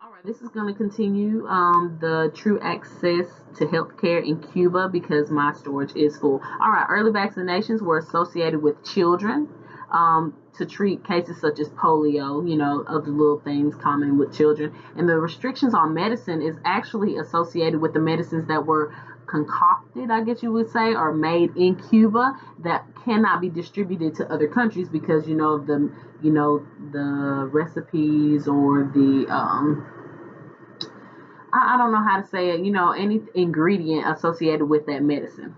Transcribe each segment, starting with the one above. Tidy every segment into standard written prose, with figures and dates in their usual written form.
All right, this is going to continue the true access to healthcare in Cuba because my storage is full. All right, early vaccinations were associated with children to treat cases such as polio, other little things common with children. And the restrictions on medicine is actually associated with the medicines that were concocted, I guess you would say, or made in Cuba that cannot be distributed to other countries because the recipes or the I don't know how to say it, any ingredient associated with that medicine.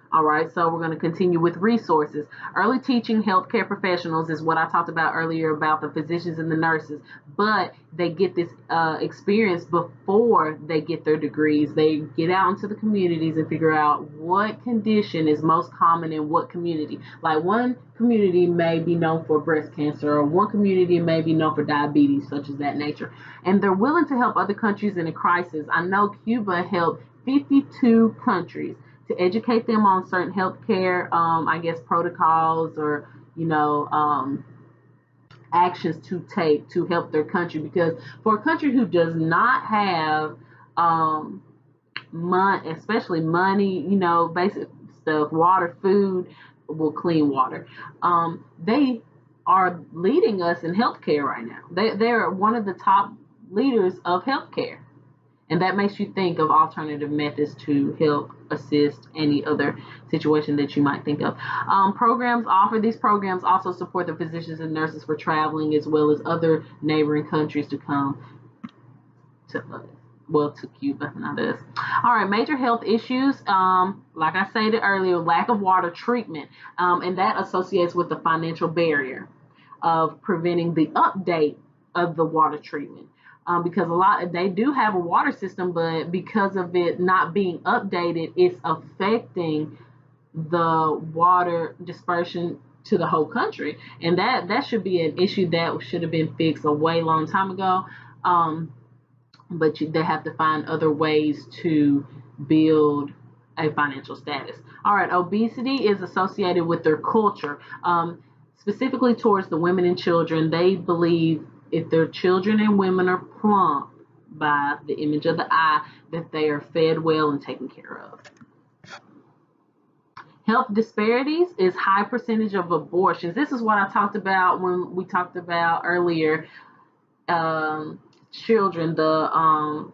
All right, so we're going to continue with resources. Early teaching healthcare professionals is what I talked about earlier about the physicians and the nurses, but they get this experience before they get their degrees. They get out into the communities and figure out what condition is most common in what community. Like one community may be known for breast cancer, or one community may be known for diabetes, such as that nature. And they're willing to help other countries in a crisis. I know Cuba helped 52 countries to educate them on certain healthcare, I guess, protocols or, actions to take to help their country. Because for a country who does not have money, especially money, basic stuff, water, food, well, clean water, they are leading us in healthcare right now. They're one of the top leaders of healthcare. And that makes you think of alternative methods to help assist any other situation that you might think of. These programs also support the physicians and nurses for traveling as well as other neighboring countries to come to us. Well, to Cuba, not us. All right, major health issues. Like I stated earlier, lack of water treatment, and that associates with the financial barrier of preventing the update of the water treatment. Because they do have a water system, but because of it not being updated, it's affecting the water dispersion to the whole country, and that should be an issue that should have been fixed a way long time ago. But they have to find other ways to build a financial status. All right, obesity is associated with their culture, specifically towards the women and children. They believe if their children and women are plump by the image of the eye, that they are fed well and taken care of. Health disparities is high percentage of abortions. This is what I talked about when we talked about earlier, children, the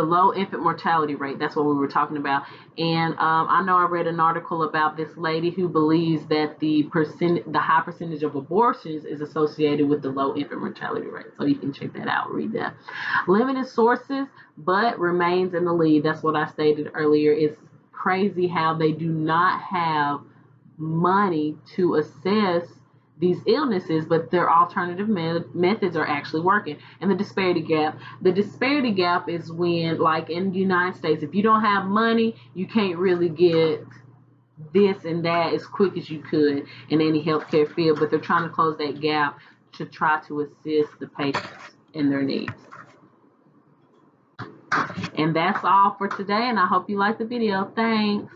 low infant mortality rate. That's what we were talking about. And I know I read an article about this lady who believes that the high percentage of abortions is associated with the low infant mortality rate. So you can check that out, read that. Limited sources, but remains in the lead. That's what I stated earlier. It's crazy how they do not have money to assess these illnesses, but their alternative methods are actually working. And the disparity gap is when, like in the United States, if you don't have money, you can't really get this and that as quick as you could in any healthcare field, but they're trying to close that gap to try to assist the patients in their needs. And that's all for today, and I hope you liked the video. Thanks.